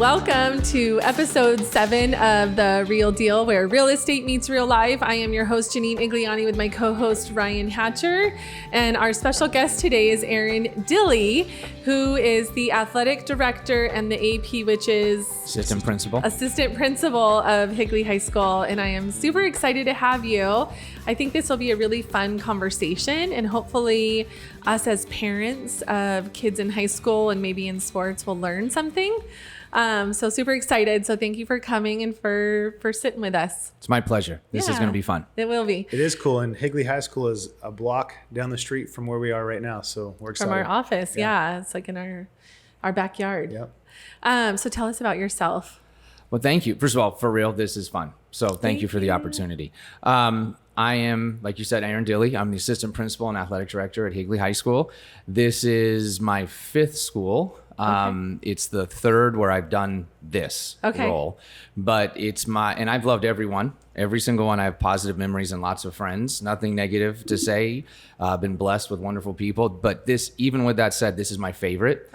Welcome to episode 7 of The Real Deal, where real estate meets real life. I am your host, Janine Igliani, with my co-host, Ryan Hatcher. And our special guest today is Aaron Dille, who is the athletic director and the AP, which is assistant principal of Higley High School. And I am super excited to have you. I think this will be a really fun conversation, and hopefully us as parents of kids in high school and maybe in sports will learn something. So super excited. So thank you for coming and for sitting with us. It's my pleasure. This is going to be fun. It will be. It is cool. And Higley High School is a block down the street from where we are right now. So we're excited. From our office. Yeah. It's like in our backyard. Yep. So tell us about yourself. Well, thank you. First of all, for real, this is fun. So thank you for the opportunity. I am, like you said, Aaron Dille. I'm the assistant principal and athletic director at Higley High School. This is my 5th school. It's the 3rd where I've done this role, but and I've loved everyone, every single one. I have positive memories and lots of friends, nothing negative to say. Been blessed with wonderful people, but even with that said, this is my favorite.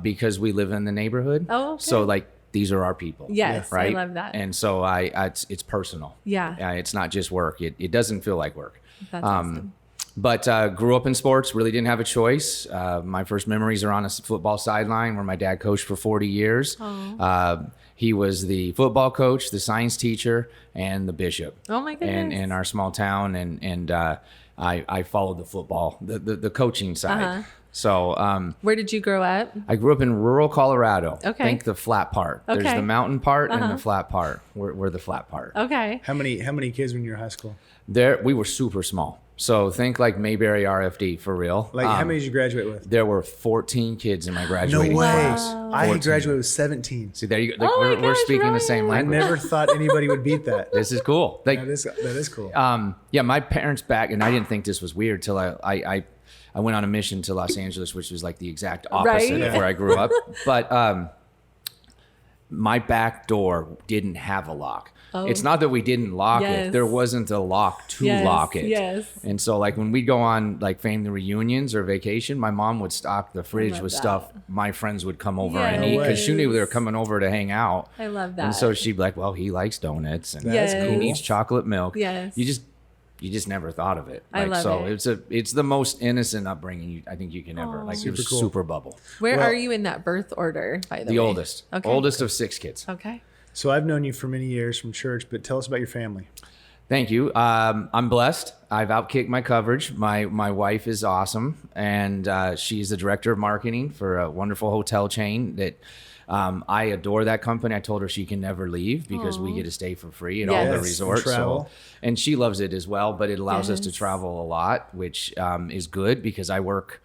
Because we live in the neighborhood. So these are our people. Yes. Right. I love that. And so it's personal. Yeah. It's not just work. It doesn't feel like work. That's awesome. But grew up in sports, really didn't have a choice. My first memories are on a football sideline where my dad coached for 40 years. He was the football coach, the science teacher, and the bishop. Oh my goodness. In our small town. And I followed the football, the coaching side. So where did you grow up? I grew up in rural Colorado. Think the flat part. There's the mountain part and the flat part. We're the flat part. How many kids were in your high school? We were super small. So think like Mayberry RFD for real. How many did you graduate with? There were 14 kids in my graduating class. No way. I graduated with 17. See, there you go. We're speaking the same language. I never thought anybody would beat that. This is cool. That is cool. My parents back, and I didn't think this was weird till I went on a mission to Los Angeles, which was like the exact opposite of where I grew up. But my back door didn't have a lock. It's not that we didn't lock it. There wasn't a lock to lock it. Yes. And so when we'd go on family reunions or vacation, my mom would stock the fridge with stuff my friends would come over and eat because she knew they were coming over to hang out. I love that. And so she'd be like, well, he likes donuts and he needs chocolate milk. Yes. You just never thought of it. I love it. It's the most innocent upbringing I think you can ever. It was super bubble. Where are you in that birth order, by the way? The oldest. Oldest of 6 kids. Okay. So I've known you for many years from church, but tell us about your family. Thank you. I'm blessed. I've outkicked my coverage. My wife is awesome, and she's the director of marketing for a wonderful hotel chain that I adore that company. I told her she can never leave because we get to stay for free at all the resorts. And she loves it as well, but it allows us to travel a lot, which is good because I work.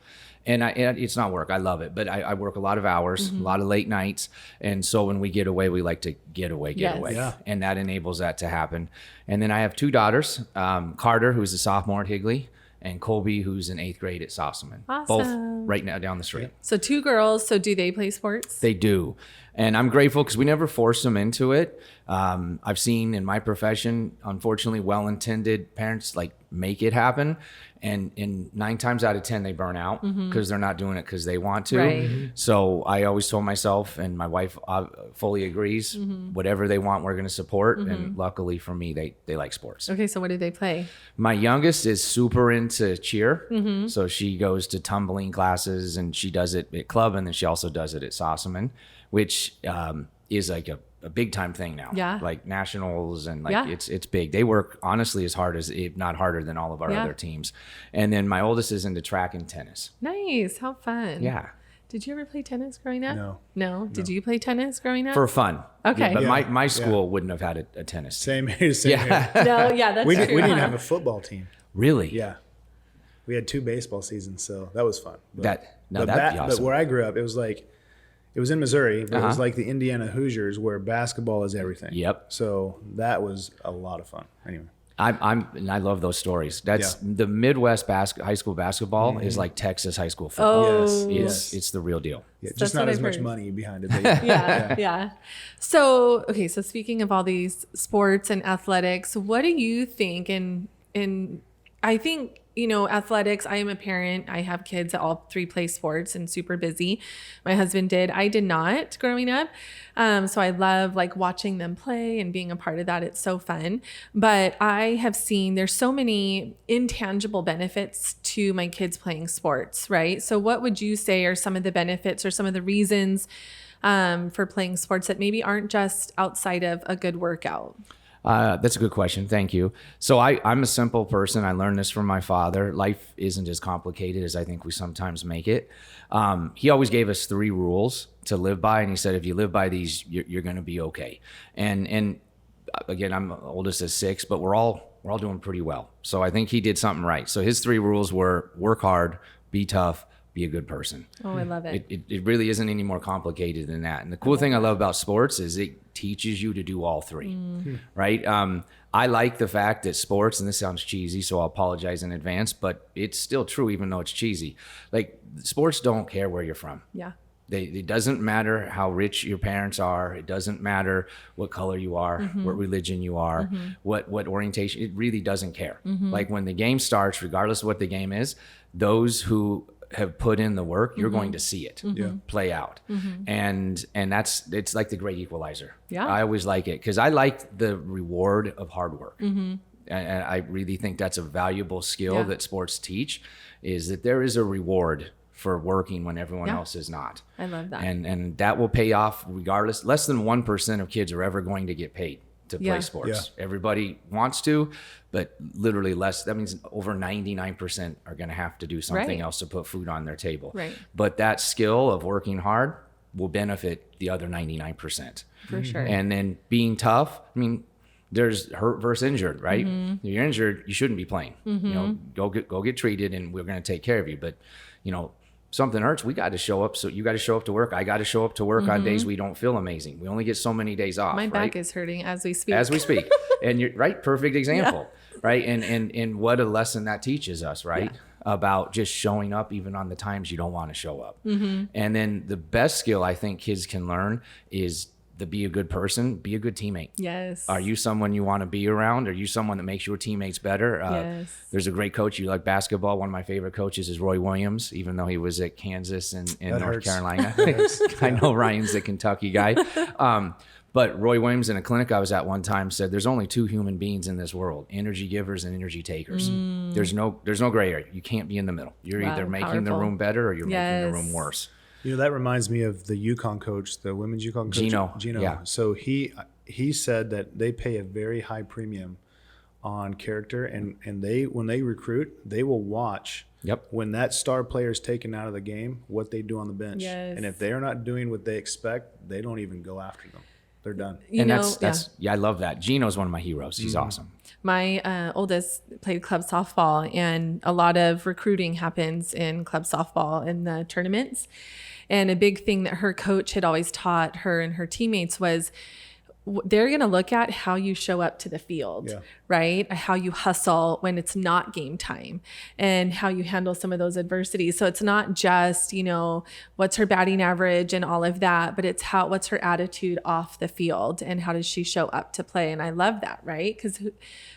And it's not work. I love it. But I work a lot of hours, a lot of late nights. And so when we get away, we like to get away. Yeah. And that enables that to happen. And then I have 2 daughters, Carter, who's a sophomore at Higley, and Colby, who's in 8th grade at Sossaman. Awesome. Both right now down the street. So 2 girls. So do they play sports? They do. And I'm grateful because we never force them into it. I've seen in my profession, unfortunately, well-intended parents make it happen. And 9 times out of 10, they burn out because they're not doing it because they want to. Right. So I always told myself, and my wife fully agrees, whatever they want, we're going to support. And luckily for me, they like sports. Okay, so what do they play? My youngest is super into cheer. So she goes to tumbling classes, and she does it at club, and then she also does it at Sossaman, which is like a big time thing now. Like nationals and it's big. They work honestly as hard as, if not harder than all of our other teams. And then my oldest is into track and tennis. Nice. How fun. Yeah. Did you ever play tennis growing up? No. Did you play tennis growing up? For fun. Okay. Yeah, but my school wouldn't have had a tennis team. Same here. No, that's we true. We didn't have a football team. Really? Yeah. We had 2 baseball seasons, so that was fun. That'd be awesome. But where I grew up, it was in Missouri, but it was like the Indiana Hoosiers where basketball is everything. Yep. So that was a lot of fun. Anyway. And I love those stories. That's the Midwest high school basketball is like Texas high school football. It's the real deal. Yeah, just not as much money behind it. Yeah. So speaking of all these sports and athletics, what do you think? And I think athletics, I am a parent. I have kids that all three play sports and super busy. My husband did. I did not growing up. So I love like watching them play and being a part of that. It's so fun. But I have seen there's so many intangible benefits to my kids playing sports, right? So what would you say are some of the benefits or some of the reasons for playing sports that maybe aren't just outside of a good workout? That's a good question. Thank you. So I'm a simple person. I learned this from my father. Life isn't as complicated as I think we sometimes make it. He always gave us 3 rules to live by. And he said, if you live by these, you're going to be okay. And again, I'm oldest of 6, but we're all doing pretty well. So I think he did something right. So his 3 rules were work hard, be tough, be a good person. Oh, I love it. It really isn't any more complicated than that. And the cool thing I love about sports is it teaches you to do all 3, right? I like the fact that sports, and this sounds cheesy, so I'll apologize in advance, but it's still true even though it's cheesy. Like sports don't care where you're from. Yeah. It doesn't matter how rich your parents are. It doesn't matter what color you are, what religion you are, what orientation. It really doesn't care. Like when the game starts, regardless of what the game is, those who have put in the work, you're going to see it play out. And it's like the great equalizer. Yeah. I always like it because I like the reward of hard work. And I really think that's a valuable skill that sports teach, is that there is a reward for working when everyone else is not. I love that. And that will pay off regardless. Less than 1% of kids are ever going to get paid to play sports. Everybody wants to, but literally less. That means over 99% are going to have to do something else to put food on their table. Right. But that skill of working hard will benefit the other 99%. For sure. And then being tough, I mean, there's hurt versus injured, right? If you're injured, you shouldn't be playing. Go get treated and we're going to take care of you. But, something hurts, we got to show up. So you got to show up to work. I got to show up to work on days we don't feel amazing. We only get so many days off. My back is hurting as we speak. And you're right. Perfect example. Right. And what a lesson that teaches us, right? About just showing up even on the times you don't want to show up. And then the best skill I think kids can learn is to be a good person, be a good teammate. Yes. Are you someone you want to be around? Are you someone that makes your teammates better? Yes. There's a great coach. You like basketball. One of my favorite coaches is Roy Williams, even though he was at Kansas and North Carolina. I know Ryan's a Kentucky guy. But Roy Williams in a clinic I was at one time said, there's only 2 human beings in this world, energy givers and energy takers. There's no gray area. You can't be in the middle. You're either making the room better or you're making the room worse. That reminds me of the UConn coach, the women's UConn coach. Gino. Yeah. So he said that they pay a very high premium on character, and when they recruit, they will watch when that star player is taken out of the game, what they do on the bench. Yes. And if they're not doing what they expect, they don't even go after them. They're done. I love that. Gino's one of my heroes. He's awesome. My oldest played club softball, and a lot of recruiting happens in club softball in the tournaments. And a big thing that her coach had always taught her and her teammates was they're going to look at how you show up to the field, right? How you hustle when it's not game time and how you handle some of those adversities. So it's not just, what's her batting average and all of that, but it's what's her attitude off the field and how does she show up to play? And I love that, right? Because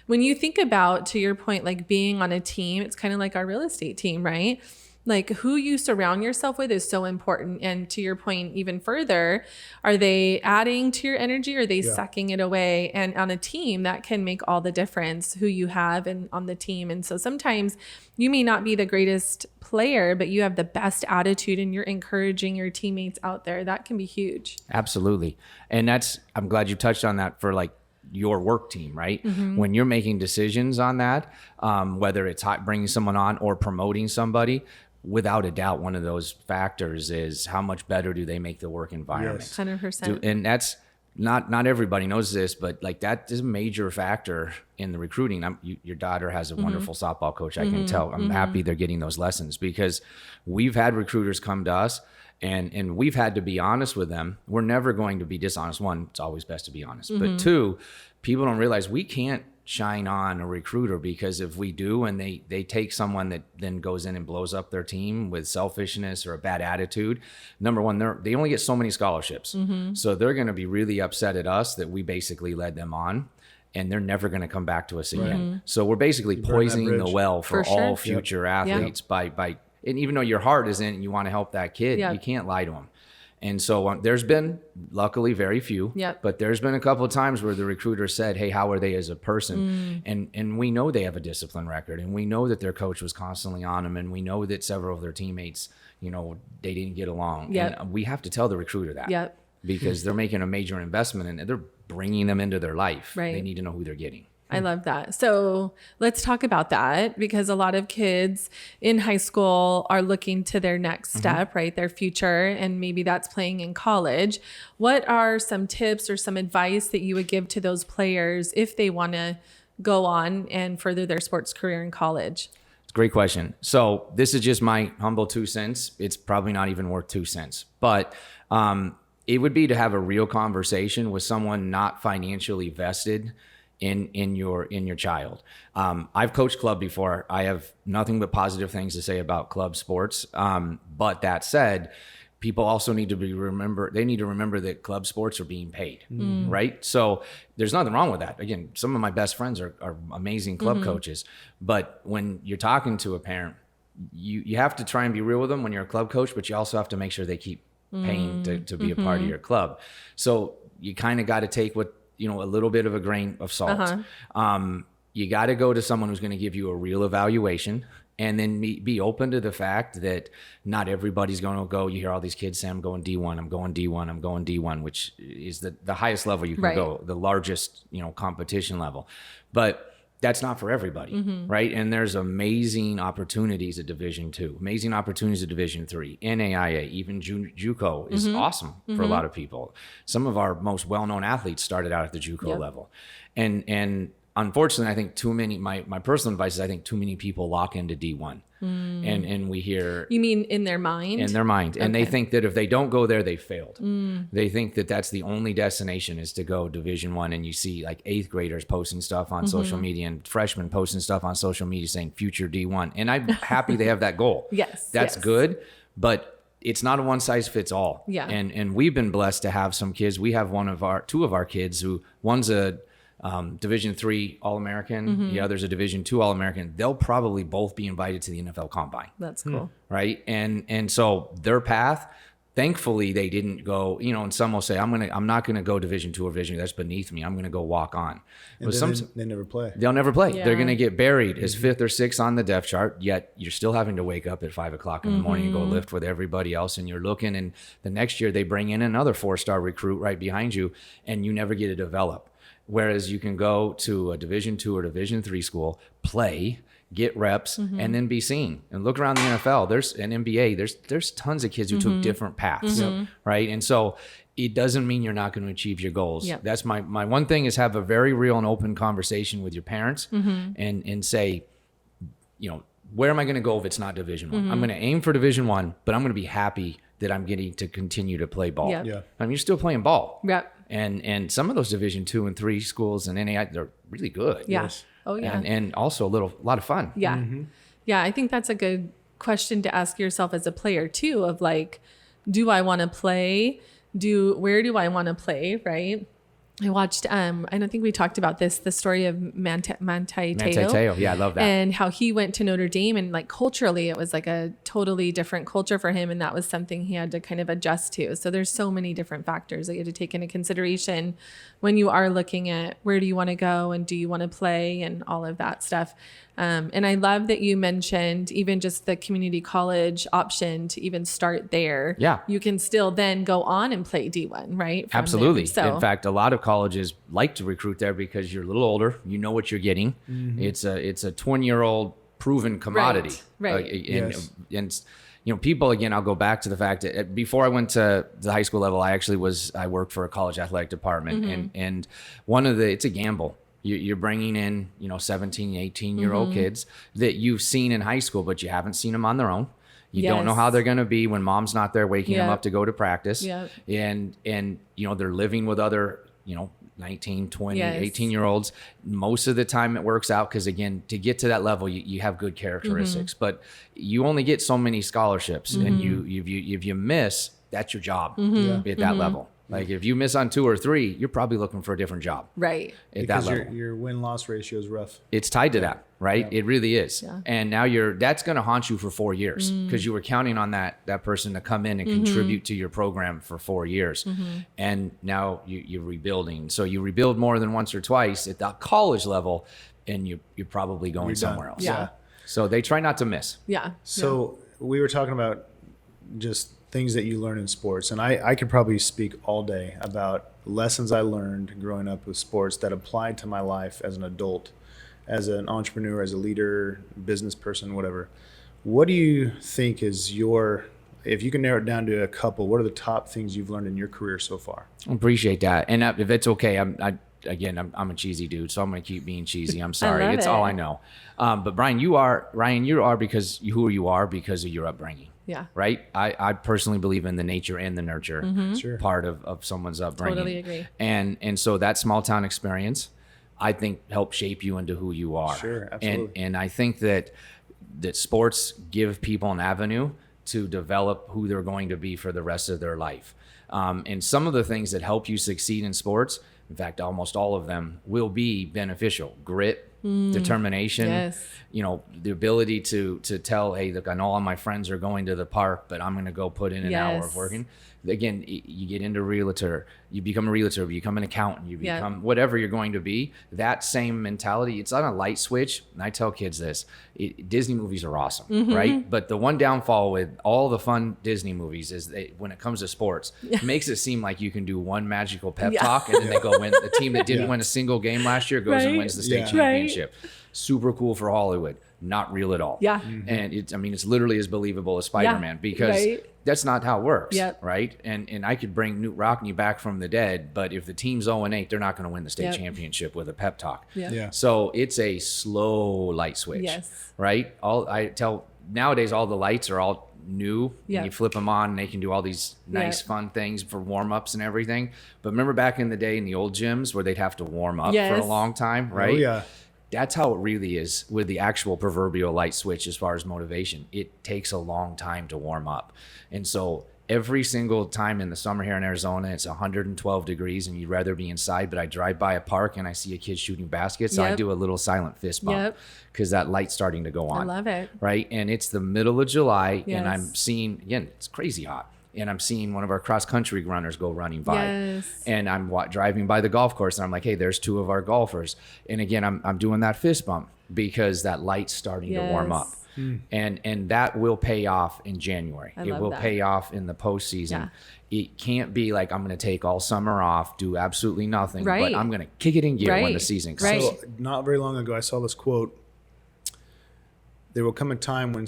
when you think about, to your point, like being on a team, it's kind of like our real estate team, right? Like who you surround yourself with is so important. And to your point, even further, are they adding to your energy or are they sucking it away? And on a team, that can make all the difference who you have and on the team. And so sometimes you may not be the greatest player, but you have the best attitude and you're encouraging your teammates out there. That can be huge. Absolutely. And I'm glad you touched on that for like your work team, right? When you're making decisions on that, whether it's bringing someone on or promoting somebody, without a doubt, one of those factors is how much better do they make the work environment. 100%. And that's not everybody knows this, but like that is a major factor in the recruiting. Your daughter has a wonderful softball coach. I can tell. I'm happy they're getting those lessons because we've had recruiters come to us and we've had to be honest with them. We're never going to be dishonest. One, it's always best to be honest. But 2, people don't realize we can't shine on a recruiter because if we do and they take someone that then goes in and blows up their team with selfishness or a bad attitude, number one, they only get so many scholarships. So they're going to be really upset at us that we basically led them on. and they're never going to come back to us again. So we're basically poisoning the well for all future athletes by, and even though your heart is in it and you want to help that kid, you can't lie to them. And so there's been, luckily, very few, but there's been a couple of times where the recruiter said, hey, how are they as a person? And we know they have a discipline record, and we know that their coach was constantly on them, and we know that several of their teammates, you know, they didn't get along. And we have to tell the recruiter that because they're making a major investment in it. They're bringing them into their life. They need to know who they're getting. I love that. So let's talk about that, because a lot of kids in high school are looking to their next step, right? Their future, and maybe that's playing in college. What are some tips or some advice that you would give to those players if they want to go on and further their sports career in college? It's a great question. So this is just my humble 2 cents. It's probably not even worth 2 cents, but it would be to have a real conversation with someone not financially vested in your child. I've coached club before. I have nothing but positive things to say about club sports. But that said, people also need to remember that club sports are being paid, right? So there's nothing wrong with that. Again, some of my best friends are amazing club coaches, but when you're talking to a parent, you have to try and be real with them when you're a club coach, but you also have to make sure they keep paying to be a part of your club. So you kind of got to take a little bit of a grain of salt. You got to go to someone who's going to give you a real evaluation, and then be open to the fact that not everybody's going to go. You hear all these kids say, I'm going D1, I'm going D1, I'm going D1, which is the highest level you can go, the largest, competition level. But that's not for everybody, right? And there's amazing opportunities at Division II, amazing opportunities at Division III, NAIA, even JUCO is awesome for a lot of people. Some of our most well-known athletes started out at the JUCO level. And unfortunately, I think my personal advice is I think too many people lock into D1. And we hear... You mean in their mind? In their mind. And they think that if they don't go there, they failed. They think that that's the only destination is to go Division I. And you see like 8th graders posting stuff on social media and freshmen posting stuff on social media saying future D1. And I'm happy they have that goal. That's good. But it's not a one size fits all. And we've been blessed to have some kids. We have two of our kids who one's a Division III All-American, the other's a Division II All-American. They'll probably both be invited to the NFL Combine. That's cool. Right? And so their path, thankfully they didn't go, and some will say, I'm not gonna go Division II or Division III. That's beneath me. I'm gonna go walk on. But they never play. They'll never play. They're gonna get buried as 5th or 6th on the depth chart, yet you're still having to wake up at 5 o'clock in the morning and go lift with everybody else, and you're looking, and the next year they bring in another 4-star recruit right behind you, and you never get to develop. Whereas you can go to a Division II or Division III school, play, get reps, and then be seen. And look around the NFL. There's an NBA. There's tons of kids who took different paths, right? And so it doesn't mean you're not going to achieve your goals. That's my one thing is have a very real and open conversation with your parents and say, where am I going to go if it's not Division I? I'm going to aim for Division I, but I'm going to be happy that I'm getting to continue to play ball. I mean, you're still playing ball. And some of those Division II and III schools and NAI, they're really good. Oh yeah. And also a lot of fun. Yeah, I think that's a good question to ask yourself as a player too, of like, do I want to play? Where do I want to play, right? I watched, I don't think we talked about this, the story of Manti Te'o. Yeah, I love that. And how he went to Notre Dame, and like culturally, it was like a totally different culture for him. And that was something he had to kind of adjust to. So there's so many different factors that you have to take into consideration when you are looking at where do you want to go and do you want to play and all of that stuff. And I love that you mentioned even just the community college option to even start there. You can still then go on and play D1, right? Absolutely. So, in fact, a lot of colleges like to recruit there because you're a little older. You know what you're getting. It's a 20-year-old proven commodity. And people, again, I'll go back to the fact that before I went to the high school level, I worked for a college athletic department. And it's a gamble. You're bringing in, 17, 18-year-old kids that you've seen in high school, but you haven't seen them on their own. You don't know how they're going to be when mom's not there waking them up to go to practice. And they're living with other, 19, 20, 18-year-olds. Most of the time it works out because, again, to get to that level, you have good characteristics. But you only get so many scholarships. And if you miss, that's your job at that level. Like if you miss on 2 or 3, you're probably looking for a different job. Right. At Because that level. your win-loss ratio is rough. It's tied to that, right? Yeah. It really is. Yeah. And now that's going to haunt you for 4 years because you were counting on that person to come in and Mm-hmm. contribute to your program for 4 years. And now you're rebuilding. So you rebuild more than once or twice at the college level, and you're probably going somewhere else. Yeah. So they try not to miss. Yeah. So we were talking about just things that you learn in sports, and I could probably speak all day about lessons I learned growing up with sports that applied to my life as an adult, as an entrepreneur, as a leader, business person, whatever. What do you think is if you can narrow it down to a couple, what are the top things you've learned in your career so far? I appreciate that. And if it's okay, I'm a cheesy dude, so I'm going to keep being cheesy. I'm sorry. love It's it. all I know. But Ryan, you are because who you are because of your upbringing. Yeah. Right. I personally believe in the nature and the nurture Sure. part of someone's upbringing. Totally agree. And so that small town experience, I think, helped shape you into who you are. Sure, absolutely. And I think that sports give people an avenue to develop who they're going to be for the rest of their life. And some of the things that help you succeed in sports, in fact, almost all of them will be beneficial. Grit, determination, Yes. The ability to tell, hey, look, I know all my friends are going to the park, but I'm going to go put in an hour Yes. of working. Again, you get into you become a realtor, you become an accountant, you Yeah. become whatever you're going to be. That same mentality, it's not a light switch. And I tell kids this, Disney movies are awesome, right? But the one downfall with all the fun Disney movies is when it comes to sports, it makes it seem like you can do one magical pep talk and then they go win. The team that didn't win a single game last year goes and Right. wins the state Yeah. championship. Super cool for Hollywood. Not real at all. Yeah. And it's literally as believable as Spider-Man because Right. that's not how it works. Yep. Right. And I could bring Newt Rockney back from the dead, but if the team's 0-8, they're not going to win the state Yep. championship with a pep talk. Yeah. Yeah. So it's a slow light switch. Yes. Right. Nowadays, all the lights are all new. Yeah. And you flip them on and they can do all these nice, Yeah. fun things for warm-ups and everything. But remember back in the day in the old gyms where they'd have to warm up for Yes. a long time, right? Oh, yeah. That's how it really is with the actual proverbial light switch as far as motivation. It takes a long time to warm up. And so every single time in the summer here in Arizona, it's 112 degrees and you'd rather be inside, but I drive by a park and I see a kid shooting baskets. I Yep. do a little silent fist bump Yep. because that light's starting to go I on. love it. Right. And it's the middle of July Yes. and I'm seeing, again, it's crazy hot. And I'm seeing one of our cross country runners go running by. Yes. And I'm driving by the golf course and I'm like, hey, there's 2 of our golfers. And again, I'm doing that fist bump because that light's starting to warm up. Yes. And that will pay off in January. I It love will that. pay off in the postseason. It can't be like I'm going to take all summer off, do absolutely nothing, Right. but I'm going to kick it in gear when Right. the season comes. Right. So not very long ago, I saw this quote. There will come a time when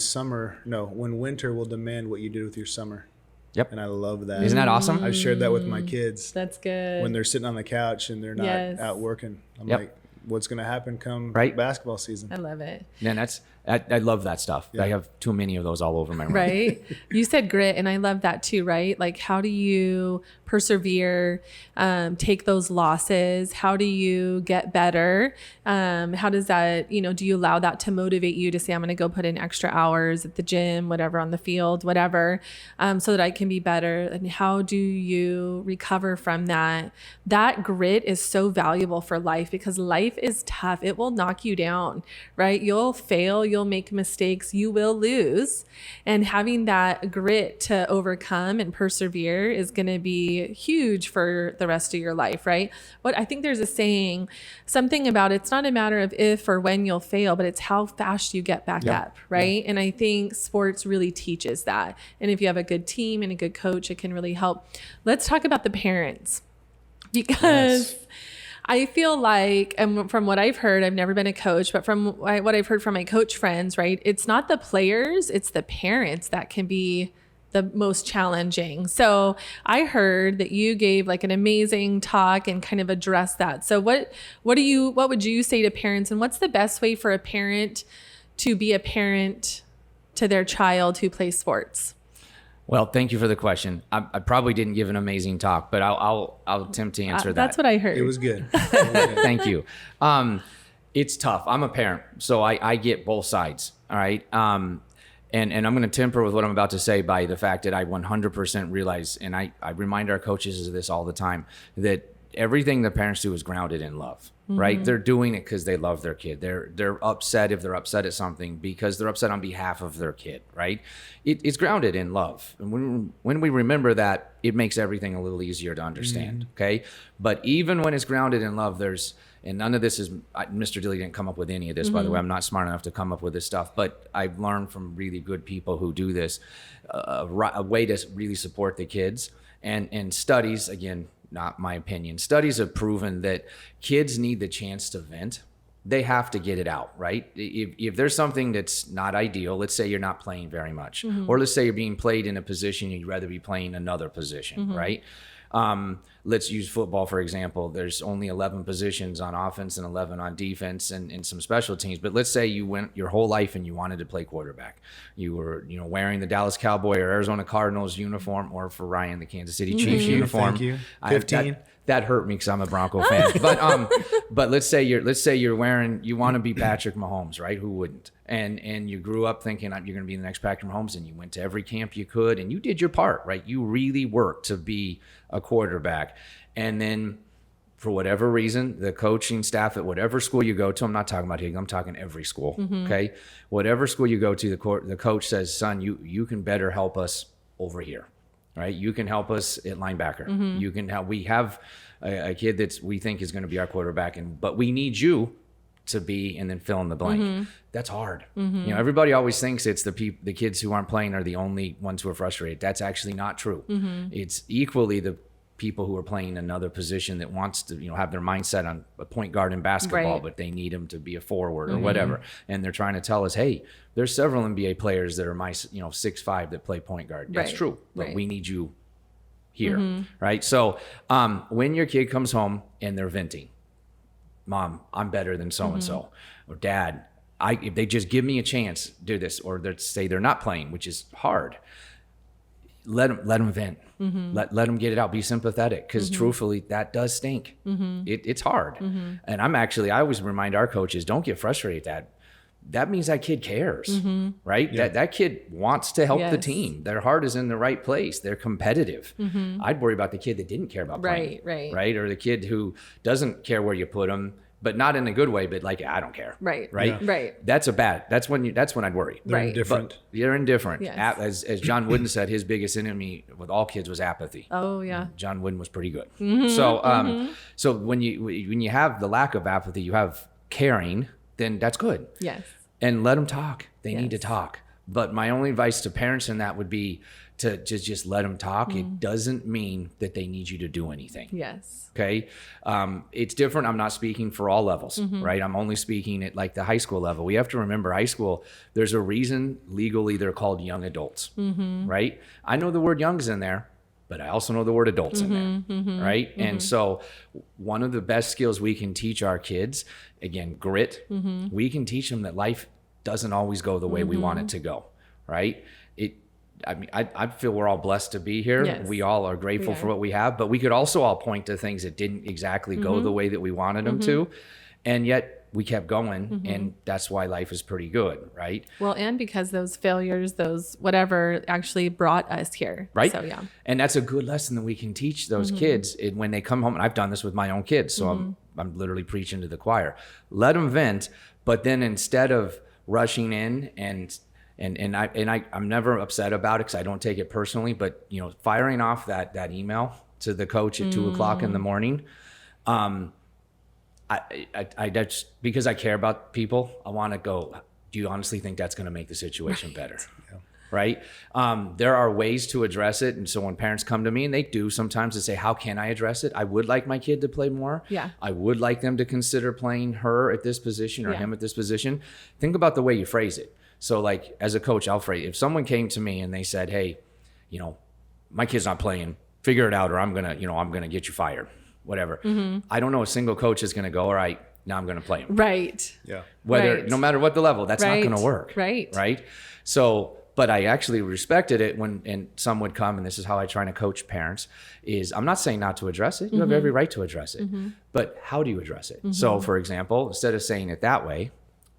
winter will demand what you did with your summer. Yep. And I love that. Isn't that awesome? I've shared that with my kids That's good. when they're sitting on the couch and they're not Yes. out working. I'm Yep. like, what's going to happen come Right. basketball season? I love it. And I love that stuff. I have too many of those all over my room. Right. You said grit, and I love that too, right? Like, how do you persevere, take those losses? How do you get better? How does that, do you allow that to motivate you to say, I'm going to go put in extra hours at the gym, whatever, on the field, whatever, so that I can be better? And how do you recover from that? That grit is so valuable for life because life is tough. It will knock you down, right? You'll fail, you'll make mistakes, you will lose. And having that grit to overcome and persevere is going to be huge for the rest of your life, right? What I think there's a saying, something about it's not a matter of if or when you'll fail, but it's how fast you get back up, right? And I think sports really teaches that. And if you have a good team and a good coach, it can really help. Let's talk about the parents because I feel like, and from what I've heard, I've never been a coach, but from what I've heard from my coach friends, right? It's not the players, it's the parents that can be the most challenging. So I heard that you gave like an amazing talk and kind of addressed that. So what would you say to parents, and what's the best way for a parent to be a parent to their child who plays sports? Well, thank you for the question. I probably didn't give an amazing talk, but I'll attempt to answer that. That's what I heard. It was good. Thank you. It's tough. I'm a parent, so I get both sides. All right. And I'm going to temper with what I'm about to say by the fact that I 100% realize, and I remind our coaches of this all the time, that everything the parents do is grounded in love, right? They're doing it because they love their kid. They're upset if they're upset at something because they're upset on behalf of their kid, right? It's grounded in love. And when we remember that, it makes everything a little easier to understand, okay? But even when it's grounded in love, and none of this is, Mr. Dille didn't come up with any of this, by the way. I'm not smart enough to come up with this stuff, but I've learned from really good people who do this, a way to really support the kids. And studies, again, not my opinion, studies have proven that kids need the chance to vent. They have to get it out, right? If there's something that's not ideal, let's say you're not playing very much, or let's say you're being played in a position you'd rather be playing another position, right? Let's use football, for example. There's only 11 positions on offense and 11 on defense and some special teams. But let's say you went your whole life and you wanted to play quarterback. You were, wearing the Dallas Cowboy or Arizona Cardinals uniform, or for Ryan, the Kansas City Chiefs uniform. Thank you. 15. That hurt me because I'm a Bronco fan. But let's say you're wearing, you want to be Patrick Mahomes, right? Who wouldn't? And you grew up thinking you're going to be the next Patrick Mahomes, and you went to every camp you could, and you did your part, right? You really worked to be a quarterback. And then for whatever reason, the coaching staff at whatever school you go to, I'm not talking about Higley, I'm talking every school, okay? Whatever school you go to, the coach says, son, you can better help us over here. Right, you can help us at linebacker. You can help. We have a kid that we think is going to be our quarterback, but we need you to be, and then fill in the blank. That's hard. Everybody always thinks it's the kids who aren't playing are the only ones who are frustrated. That's actually not true. It's equally the people who are playing another position that wants to, have their mindset on a point guard in basketball, but they need him to be a forward or whatever. And they're trying to tell us, hey, there's several NBA players that are 6'5" that play point guard. That's true, but we need you here, right? So when your kid comes home and they're venting, Mom, I'm better than so-and-so, or Dad, if they just give me a chance, do this, or they say they're not playing, which is hard. Let them vent. Let them get it out. Be sympathetic, because truthfully, that does stink. It's hard. And I always remind our coaches, don't get frustrated at that. That means that kid cares, right? Yeah. That kid wants to help the team. Their heart is in the right place. They're competitive. I'd worry about the kid that didn't care about playing, right? Or the kid who doesn't care where you put them, but not in a good way, but like, I don't care. Right. Yeah. That's when I'd worry. They're indifferent. But they're indifferent. Yes. As John Wooden said, his biggest enemy with all kids was apathy. Oh yeah. John Wooden was pretty good. So when you have the lack of apathy, you have caring, then that's good. Yes. And let them talk. They need to talk. But my only advice to parents in that would be to just let them talk. It doesn't mean that they need you to do anything. Yes. Okay. It's different. I'm not speaking for all levels, right? I'm only speaking at like the high school level. We have to remember high school, there's a reason legally they're called young adults, right? I know the word young's in there, but I also know the word adults in there, right? And so one of the best skills we can teach our kids, again, grit, we can teach them that life doesn't always go the way we want it to go, right? I feel we're all blessed to be here. Yes. We all are grateful for what we have, but we could also all point to things that didn't exactly go the way that we wanted them to. And yet we kept going, and that's why life is pretty good, right? Well, and because those failures, those whatever actually brought us here. Right. So, yeah. And that's a good lesson that we can teach those kids when they come home. And I've done this with my own kids. So I'm literally preaching to the choir. Let them vent, but then instead of rushing in I'm never upset about it because I don't take it personally, but firing off that email to the coach at 2:00 in the morning, I that's because I care about people. I want to go, do you honestly think that's going to make the situation better? Right? There are ways to address it. And so when parents come to me, and they do sometimes, they say, how can I address it? I would like my kid to play more. Yeah. I would like them to consider playing her at this position or him at this position. Think about the way you phrase it. So like as a coach, I'll phrase, if someone came to me and they said, hey, my kid's not playing, figure it out, or I'm going to get you fired, whatever. I don't know a single coach is going to go, all right, now I'm going to play him. Right. Yeah. No matter what the level, that's not going to work. Right. So, but I actually respected it and some would come, and this is how I try to coach parents, is I'm not saying not to address it. You have every right to address it. But how do you address it? So for example, instead of saying it that way,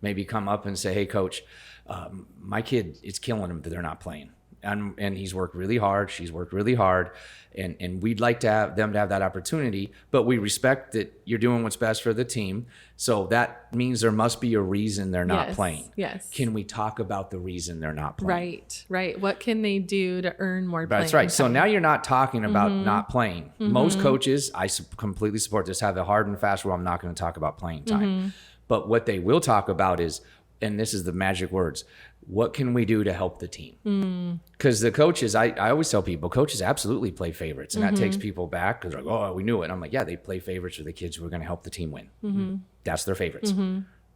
maybe come up and say, hey, coach, my kid, it's killing him that they're not playing. And he's worked really hard. She's worked really hard. And we'd like to have them to have that opportunity, but we respect that you're doing what's best for the team. So that means there must be a reason they're not playing. Yes. Can we talk about the reason they're not playing? Right. What can they do to earn more playing That's right. time? So now you're not talking about not playing. Most coaches, I completely support this, have a hard and fast rule. I'm not going to talk about playing time. But what they will talk about is, and this is the magic words, what can we do to help the team? Because the coaches, I always tell people, coaches absolutely play favorites. And that takes people back because they're like, oh, we knew it. I'm like, yeah, they play favorites for the kids who are going to help the team win. That's their favorites,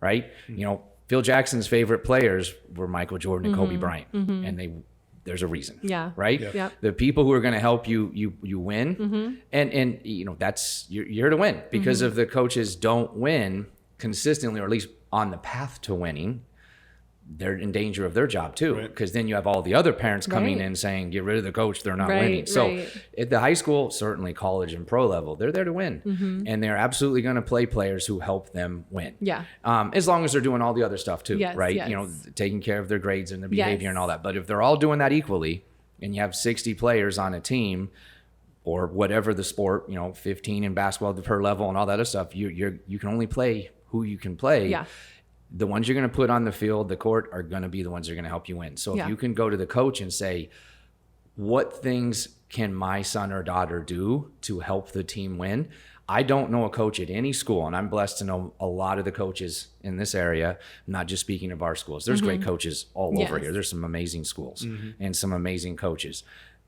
right? You know, Phil Jackson's favorite players were Michael Jordan and Kobe Bryant. And there's a reason, right? Yep. The people who are going to help you win. And you know, that's, you're here to win. Because if the coaches don't win consistently, or at least on the path to winning, they're in danger of their job too, because then you have all the other parents coming in saying, get rid of the coach, they're not winning. So at the high school, certainly college and pro level, they're there to win. And they're absolutely going to play players who help them win. As long as they're doing all the other stuff too, right? You know, taking care of their grades and their behavior and all that. But if they're all doing that equally, and you have 60 players on a team, or whatever the sport, you know, 15 in basketball per level and all that other stuff, you can only play who you can play. The ones you're going to put on the field, the court, are going to be the ones that are going to help you win. So if you can go to the coach and say, what things can my son or daughter do to help the team win? I don't know a coach at any school, and I'm blessed to know a lot of the coaches in this area, not just speaking of our schools. There's great coaches all over here. There's some amazing schools and some amazing coaches.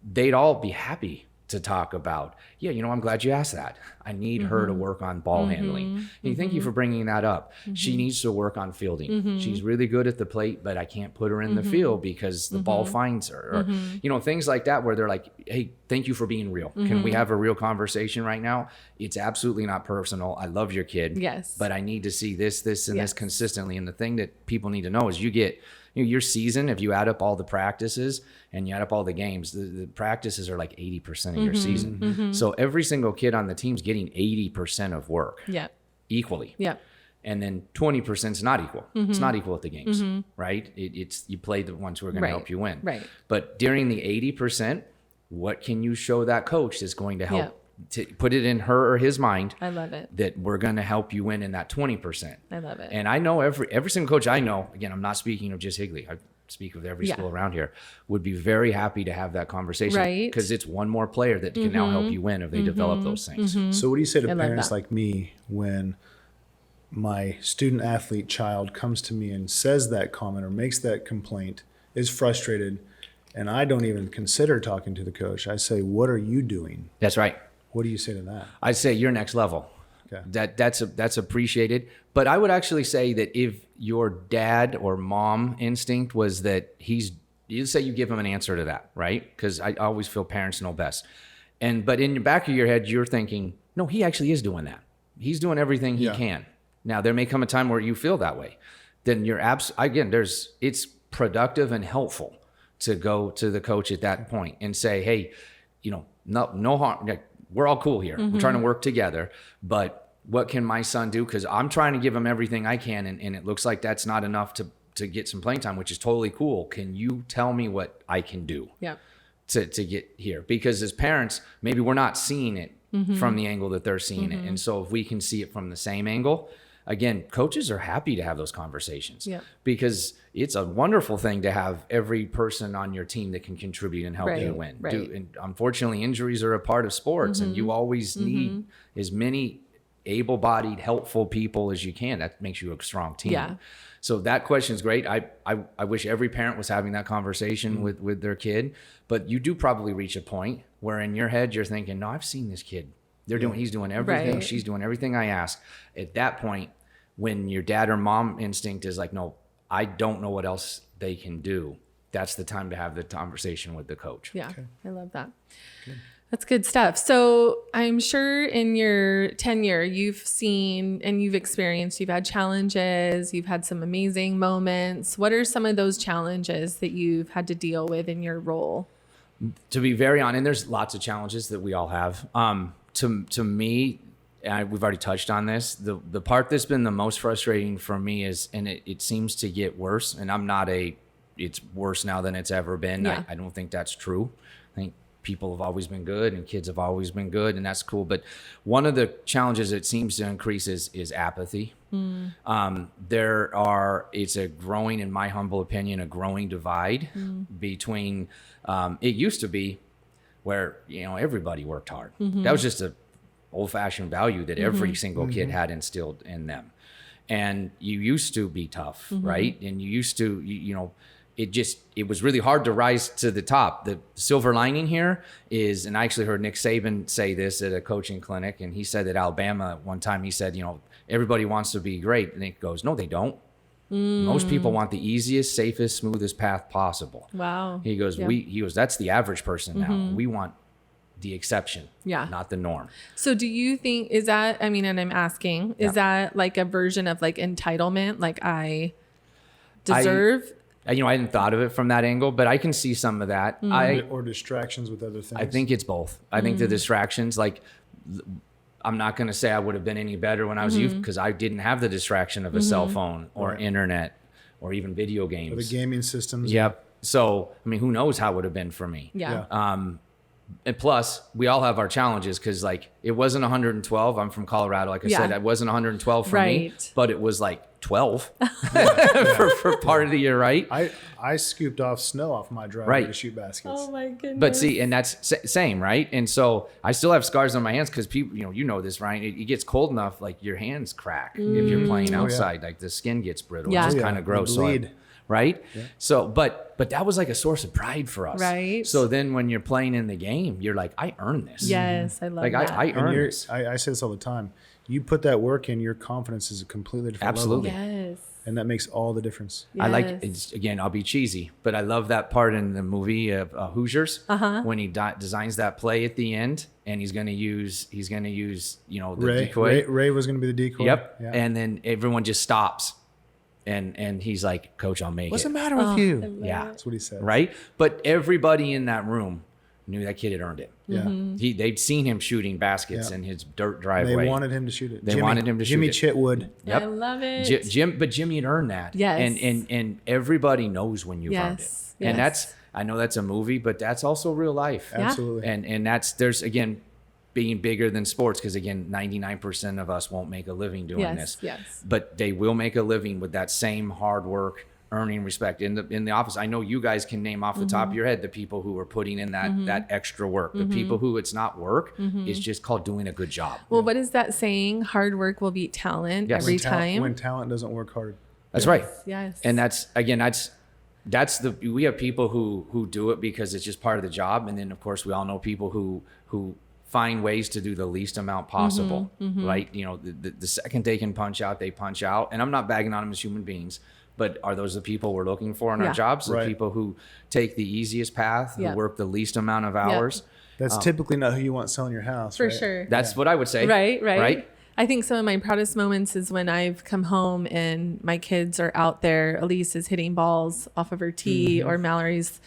They'd all be happy to talk about, yeah, you know, I'm glad you asked that. I need her to work on ball handling. And thank you for bringing that up. She needs to work on fielding. She's really good at the plate, but I can't put her in the field because the ball finds her. Or, you know, things like that where they're like, hey, thank you for being real. Can we have a real conversation right now? It's absolutely not personal. I love your kid. But I need to see this, and this consistently. And the thing that people need to know is you get, you know, your season, if you add up all the practices and you add up all the games, the practices are like 80% of your season. So every single kid on the team's getting 80% of work equally. And then 20% is not equal. It's not equal at the games, right? It's you play the ones who are going to help you win. But during the 80%, what can you show that coach that's going to help to put it in her or his mind? I love it. That we're going to help you win in that 20%. I love it. And I know every single coach I know, again, I'm not speaking of just Higley, I speak of every school around here, would be very happy to have that conversation. Because it's one more player that can now help you win if they develop those things. So what do you say to parents like me when my student athlete child comes to me and says that comment or makes that complaint, is frustrated, and I don't even consider talking to the coach? I say, what are you doing? That's right. What do you say to that? I'd say you're next level. Okay. That's appreciated. But I would actually say that if your dad or mom instinct was that you say you give him an answer to that, right? Because I always feel parents know best. But in the back of your head, you're thinking, no, he actually is doing that. He's doing everything he can. Now, there may come a time where you feel that way. Then you're it's productive and helpful to go to the coach at that point and say, hey, you know, no harm. We're all cool here. We're trying to work together, but what can my son do? Because I'm trying to give him everything I can, and it looks like that's not enough to get some playing time, which is totally cool. Can you tell me what I can do to get here? Because as parents, maybe we're not seeing it from the angle that they're seeing it. And so if we can see it from the same angle, again, coaches are happy to have those conversations because it's a wonderful thing to have every person on your team that can contribute and help you win. And unfortunately, injuries are a part of sports, and you always need as many able-bodied, helpful people as you can. That makes you a strong team. So that question is great. I wish every parent was having that conversation with their kid, but you do probably reach a point where in your head you're thinking, no, I've seen this kid. He's doing everything. She's doing everything I ask. At that point, when your dad or mom instinct is like, no, I don't know what else they can do, that's the time to have the conversation with the coach. I love that. That's good stuff. So I'm sure in your tenure, you've seen and you've experienced, you've had challenges, you've had some amazing moments. What are some of those challenges that you've had to deal with in your role? To be very honest, and there's lots of challenges that we all have. To me, and we've already touched on this. The part that's been the most frustrating for me is, and it seems to get worse, and it's worse now than it's ever been. Yeah. I don't think that's true. I think people have always been good and kids have always been good, and that's cool. But one of the challenges it seems to increase is apathy. It's a growing, in my humble opinion, a growing divide between, it used to be where, everybody worked hard. That was just a old fashioned value that every single kid had instilled in them. And you used to be tough, right? And you used to, it was really hard to rise to the top. The silver lining here is, and I actually heard Nick Saban say this at a coaching clinic, and he said at Alabama one time, he said, everybody wants to be great. And he goes, no, they don't. Most people want the easiest, safest, smoothest path possible. Wow. He goes, that's the average person now. We want the exception, not the norm. So do you think, is that, and I'm asking, is that like a version of like entitlement? Like I deserve? I hadn't thought of it from that angle, but I can see some of that. Or distractions with other things. I think it's both. I think the distractions, like, I'm not going to say I would have been any better when I was youth, because I didn't have the distraction of a cell phone or internet or even video games. Or the gaming systems. Yep. So, who knows how it would have been for me. Yeah. And plus, we all have our challenges, because like it wasn't 112. I'm from Colorado. Like I said, it wasn't 112 for me, but it was like 12 for part of the year, right? I scooped off snow off my driveway to shoot baskets. Oh my goodness. But see, and that's same, right? And so I still have scars on my hands because people, you know this, Ryan. It gets cold enough, like your hands crack if you're playing outside. Like the skin gets brittle. Yeah. It's kind of gross. Bleed. Right? Yeah. So, but that was like a source of pride for us. Right. So then when you're playing in the game, you're like, I earned this. Yes, I love like, that. I earned this. I say this all the time. You put that work in, your confidence is a completely different Absolutely. level. Yes. And that makes all the difference. Yes. I like, it's, again, I'll be cheesy, but I love that part in the movie of Hoosiers when he designs that play at the end, and he's going to use, the decoy. Ray was going to be the decoy. Yep. Yeah. And then everyone just stops. And he's like, Coach, I'll make What's it. the matter with you? Yeah. That's what he said. Right? But everybody in that room knew that kid had earned it. Yeah. They'd seen him shooting baskets in his dirt driveway. They wanted him to shoot it. They wanted him to shoot Jimmy it. Chitwood. Yep. I love it. But Jimmy had earned that. Yes. And everybody knows when you've earned it. And that's, I know that's a movie, but that's also real life. Absolutely. And there's, again, being bigger than sports, because again, 99% of us won't make a living doing this. Yes. But they will make a living with that same hard work, earning respect in the office. I know you guys can name off the top of your head the people who are putting in that extra work. The people who it's not work, it's just called doing a good job. Well, what is that saying? Hard work will beat talent every time. When talent doesn't work hard. That's right. Yes. And we have people who do it because it's just part of the job. And then of course we all know people who find ways to do the least amount possible, right? The second they can punch out, they punch out. And I'm not bagging on them as human beings, but are those the people we're looking for in our jobs? The people who take the easiest path, who work the least amount of hours. That's typically not who you want selling your house. For sure. That's what I would say. Right. I think some of my proudest moments is when I've come home and my kids are out there. Elise is hitting balls off of her tee, or Mallory's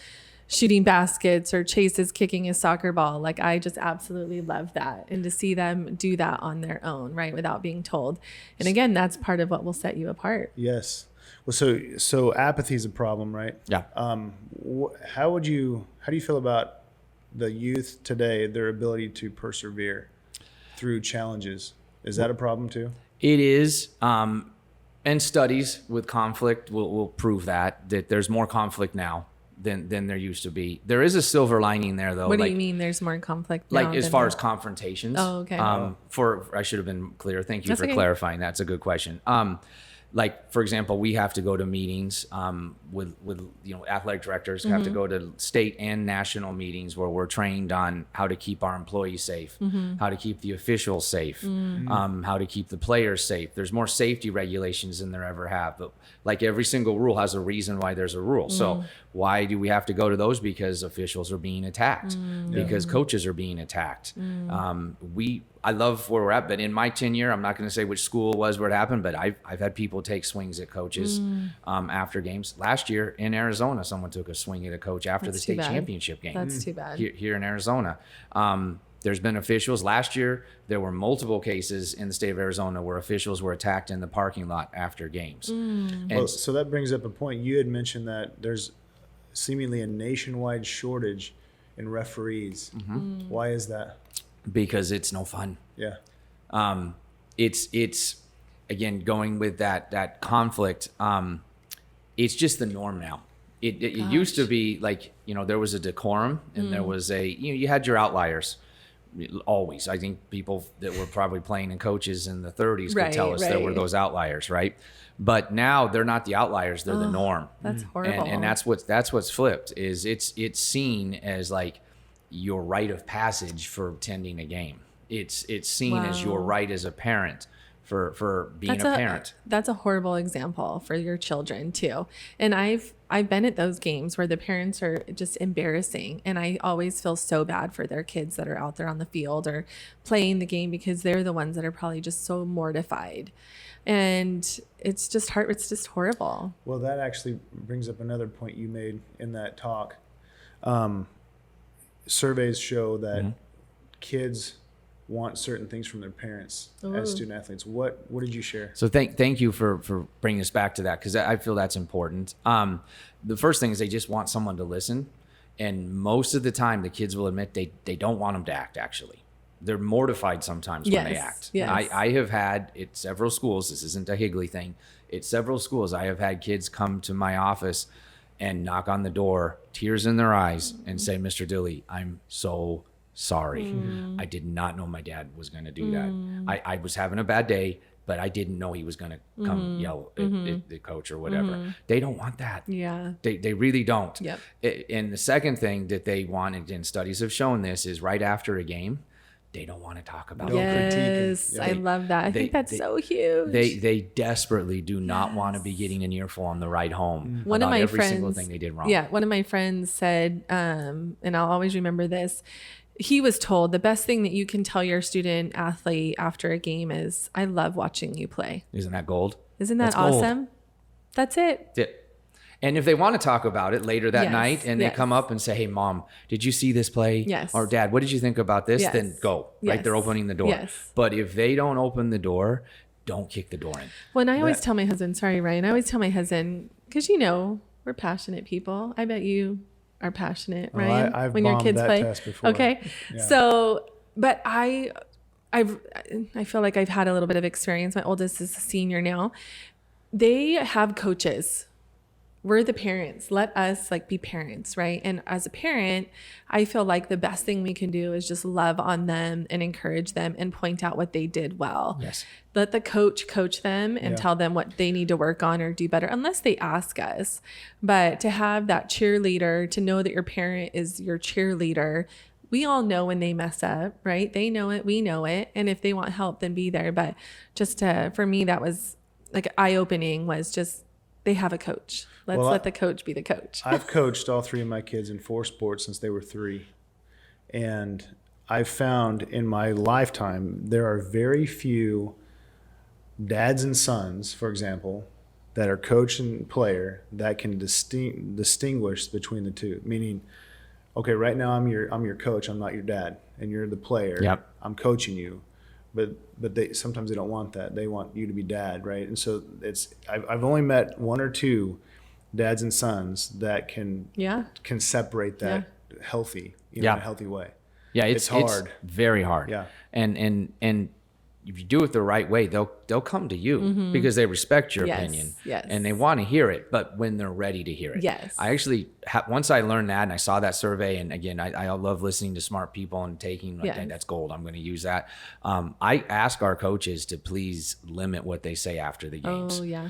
shooting baskets, or Chase is kicking a soccer ball. Like, I just absolutely love that. And to see them do that on their own, right, without being told. And again, that's part of what will set you apart. Yes. Well, so apathy is a problem, right? Yeah. How do you feel about the youth today, their ability to persevere through challenges? Is that a problem too? It is. And studies with conflict will prove that there's more conflict now than there used to be. There is a silver lining there, though. What do you mean there's more conflict now? Like as far as confrontations. Oh, okay. I should have been clear. Thank you for clarifying. That's a good question. Like, for example, we have to go to meetings with athletic directors, have to go to state and national meetings where we're trained on how to keep our employees safe, how to keep the officials safe, how to keep the players safe. There's more safety regulations than there ever have. But like every single rule has a reason why there's a rule. So why do we have to go to those? Because officials are being attacked, because coaches are being attacked. I love where we're at, but in my tenure, I'm not going to say which school it was where it happened, but I've had people take swings at coaches after games. Last year in Arizona, someone took a swing at a coach after the state championship game. That's too bad. Here in Arizona. There's been officials. Last year, there were multiple cases in the state of Arizona where officials were attacked in the parking lot after games. Well, so that brings up a point. You had mentioned that there's seemingly a nationwide shortage in referees. Why is that? Because it's no fun. Yeah. It's again, going with that conflict. It's just the norm now. It used to be like, there was a decorum and there was you had your outliers. Always. I think people that were probably playing in coaches in the 30s could tell us there were those outliers, right? But now they're not the outliers, they're the norm. That's horrible. And that's what's flipped, is it's seen as like your rite of passage for attending a game. It's seen as your right as a parent for being a parent. That's a horrible example for your children too. And I've been at those games where the parents are just embarrassing, and I always feel so bad for their kids that are out there on the field or playing the game, because they're the ones that are probably just so mortified. And it's just horrible. Well, that actually brings up another point you made in that talk. Surveys show that kids want certain things from their parents as student athletes. What did you share? So thank you for bringing us back to that, because I feel that's important. The first thing is they just want someone to listen, and most of the time the kids will admit they don't want them to act. Actually, they're mortified sometimes when they act. Yes. I have had at several schools. This isn't a Higley thing. At several schools, I have had kids come to my office and knock on the door, tears in their eyes, and say, "Mr. Dille, I'm so sorry. I did not know my dad was going to do that. I was having a bad day, but I didn't know he was going to come yell at the coach or whatever." They don't want that. Yeah. They really don't. Yep. And the second thing that they want, and studies have shown this, is right after a game, they don't want to talk about it. Yes, I love that. I think that's so huge. They desperately do not want to be getting an earful on the ride home about every single thing they did wrong. Yeah, one of my friends said, and I'll always remember this, he was told the best thing that you can tell your student athlete after a game is, "I love watching you play." Isn't that gold? Isn't that awesome? That's it. Yeah. And if they want to talk about it later that night and they yes. come up and say, "Hey, Mom, did you see this play?" Yes. Or, "Dad, what did you think about this?" Yes. Then go. Right? Yes. They're opening the door. Yes. But if they don't open the door, don't kick the door in. When I always tell my husband, sorry, Ryan, I always tell my husband, because we're passionate people. I bet you are passionate, Ryan, I've when your bombed kids that play. test before. Okay. Yeah. So, but I feel like I've had a little bit of experience. My oldest is a senior now. They have coaches. We're the parents. Let us be parents, right? And as a parent, I feel like the best thing we can do is just love on them and encourage them and point out what they did well. Yes. Let the coach them and tell them what they need to work on or do better, unless they ask us. But to have that cheerleader, to know that your parent is your cheerleader, we all know when they mess up, right? They know it, we know it. And if they want help, then be there. But for me, that was eye-opening, was just, they have a coach. Let the coach be the coach. I've coached all three of my kids in 4 sports since they were 3. And I've found in my lifetime, there are very few dads and sons, for example, that are coach and player that can distinguish between the two. Meaning, okay, right now I'm your coach, I'm not your dad, and you're the player. Yep. I'm coaching you. But sometimes they don't want that. They want you to be dad, right? And so I've only met 1 or 2 dads and sons that can separate that healthy, in a healthy way. Yeah, it's hard. It's very hard. Yeah. And if you do it the right way, they'll come to you because they respect your opinion and they want to hear it, but when they're ready to hear it. Yes. I actually, once I learned that and I saw that survey, and again, I love listening to smart people and taking, hey, that's gold, I'm going to use that. I ask our coaches to please limit what they say after the games. Oh, yeah.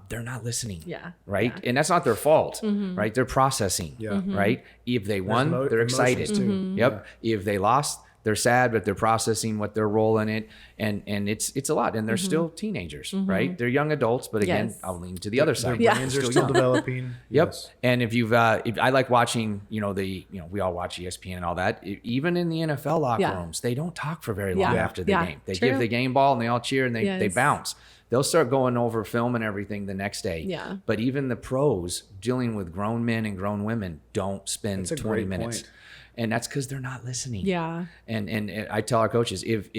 They're not listening. Yeah. Right? Yeah. And that's not their fault, right? They're processing, right? If they won, they're excited. Too. Yep. Yeah. If they lost, they're sad, but they're processing what their role in it, and it's a lot. And they're still teenagers, right? They're young adults, but again, I'll lean to the other side. Their brains are still developing. Yep. Yes. And if I like watching, we all watch ESPN and all that. Even in the NFL locker rooms, they don't talk for very long after the game. They give the game ball and they all cheer and they bounce. They'll start going over film and everything the next day. Yeah. But even the pros dealing with grown men and grown women don't spend 20 minutes. Point. And that's because they're not listening. Yeah. And I tell our coaches, if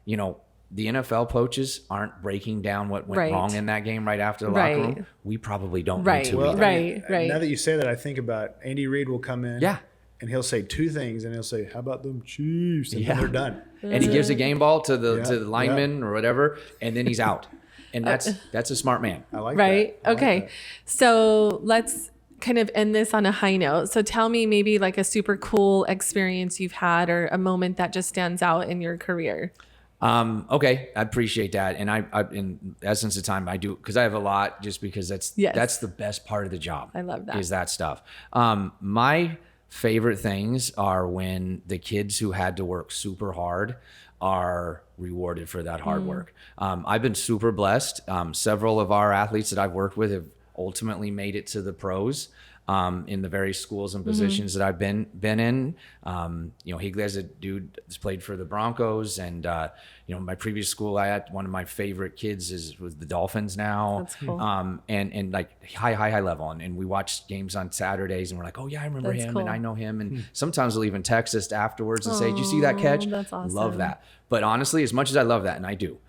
you know, the NFL coaches aren't breaking down what went wrong in that game right after the locker room, we probably don't need to. Well, right. Now that you say that, I think about Andy Reid will come in. Yeah. And he'll say two things, and he'll say, "How about them Chiefs?" And then they're done. And he gives a game ball to the lineman or whatever, and then he's out. And that's a smart man. I like that. I okay. like that. So let's kind of end this on a high note. So tell me maybe like a super cool experience you've had or a moment that just stands out in your career. Okay, I appreciate that, and I in essence of time I do, because I have a lot, just because that's the best part of the job. I love that. Is that stuff. My favorite things are when the kids who had to work super hard are rewarded for that hard work. I've been super blessed. Several of our athletes that I've worked with have ultimately made it to the pros. In the various schools and positions that I've been in. You know, Higley has a dude that's played for the Broncos, and you know, my previous school, I had one of my favorite kids is with the Dolphins now. That's cool. And like high level, and we watch games on Saturdays, and we're like, oh yeah, I remember That's him, cool. and I know him, and sometimes they'll even text us afterwards and say, did you see that catch? That's awesome. Love that. But honestly, as much as I love that, and I do,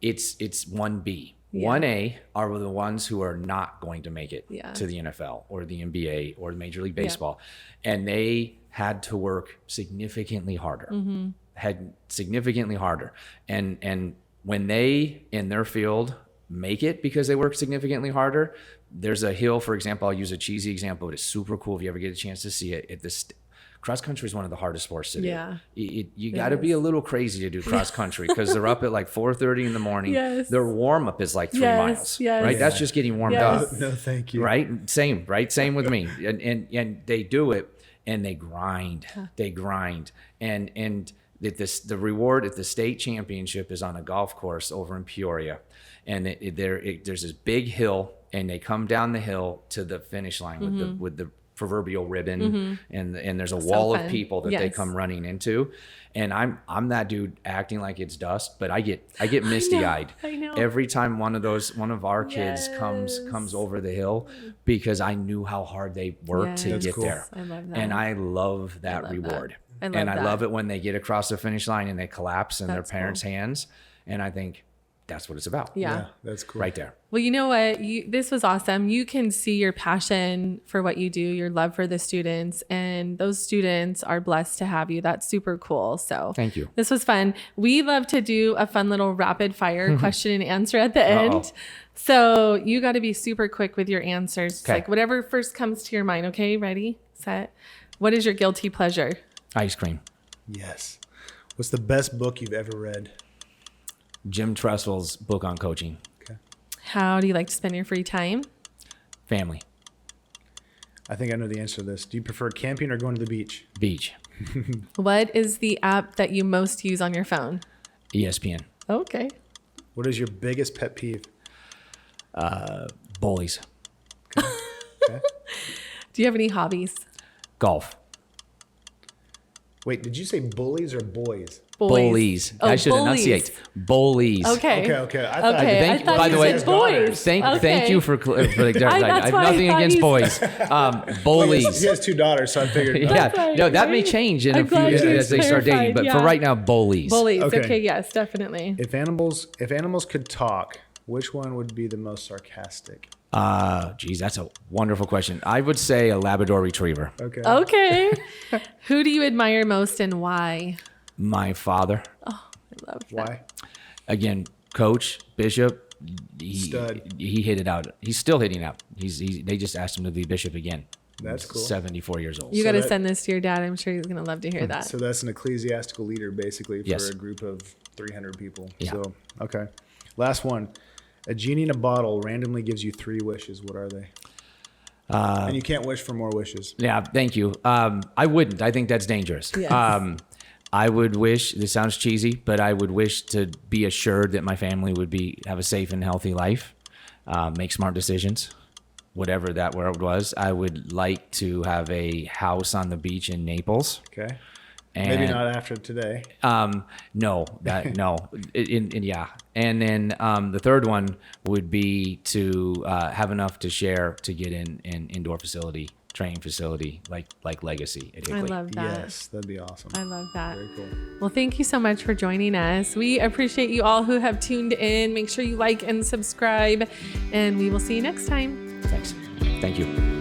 it's 1B. Yeah. 1A are the ones who are not going to make it to the NFL or the NBA or Major League Baseball. And they had to work significantly harder, And when they, in their field, make it because they work significantly harder, there's a hill, for example, I'll use a cheesy example, but it's super cool if you ever get a chance to see it. Cross country is one of the hardest sports to do. Yeah. You got to be a little crazy to do cross country because they're up at like 4:30 in the morning. Yes. Their warm up is like 3 miles. Yes. Right? That's just getting warmed up. No, thank you. Right? Same with me. And they do it and they grind. They grind. And the reward at the state championship is on a golf course over in Peoria. And there's this big hill, and they come down the hill to the finish line with the proverbial ribbon, and there's a wall of people that they come running into, and I'm that dude acting like it's dust, but I get misty eyed every time one of our kids comes over the hill, because I knew how hard they worked to get there. I love that. And I love that reward. I love it when they get across the finish line and they collapse in their parents' hands, and I think that's what it's about. Yeah, that's cool. Right there. Well, you know what? This was awesome. You can see your passion for what you do, your love for the students, and those students are blessed to have you. That's super cool. So thank you. This was fun. We love to do a fun little rapid fire question and answer at the end. So you got to be super quick with your answers. Okay. Like whatever first comes to your mind. Okay, ready, set. What is your guilty pleasure? Ice cream. Yes. What's the best book you've ever read? Jim Tressel's book on coaching. Okay. How do you like to spend your free time? Family. I think I know the answer to this. Do you prefer camping or going to the beach? Beach. What is the app that you most use on your phone? ESPN. Okay. What is your biggest pet peeve? Bullies. Okay. Do you have any hobbies? Golf. Wait, did you say bullies or boys? Bullies. Oh, I should enunciate. Bullies. Okay. Okay. I thought by you the way, said boys. Thank you for clarifying. I have why I nothing thought against you boys. Bullies. He has 2 daughters, so I figured. Yeah, right, no, that may right? change in I'm a few glad years you as they start dating. But clarified, for right now, bullies. Bullies. Okay. Okay, yes, definitely. If animals could talk, which one would be the most sarcastic? Geez, that's a wonderful question. I would say a Labrador Retriever. Okay. Okay. Who do you admire most and why? My father. I love that. Why? Again, Coach Bishop. Stud. He hit it out. He's still hitting out. They just asked him to be bishop again. That's cool. 74 years old. You got to that- send this to your dad. I'm sure he's going to love to hear that. So that's an ecclesiastical leader, basically, for Yes. a group of 300 people. Yeah. So, okay. Last one. A genie in a bottle randomly gives you 3 wishes. What are they? And you can't wish for more wishes. Yeah, thank you. I wouldn't. I think that's dangerous. Yes. I would wish, this sounds cheesy, but I would wish to be assured that my family would have a safe and healthy life, make smart decisions, whatever that word was. I would like to have a house on the beach in Naples. Okay. And Maybe not after today. no. Yeah. And then the third one would be to have enough to share to get in an indoor facility training facility like Legacy at Higley. I love that. Yes, that'd be awesome. I love that. Very cool. Well, thank you so much for joining us. We appreciate you all who have tuned in. Make sure you like and subscribe, and we will see you next time. Thanks. Thank you.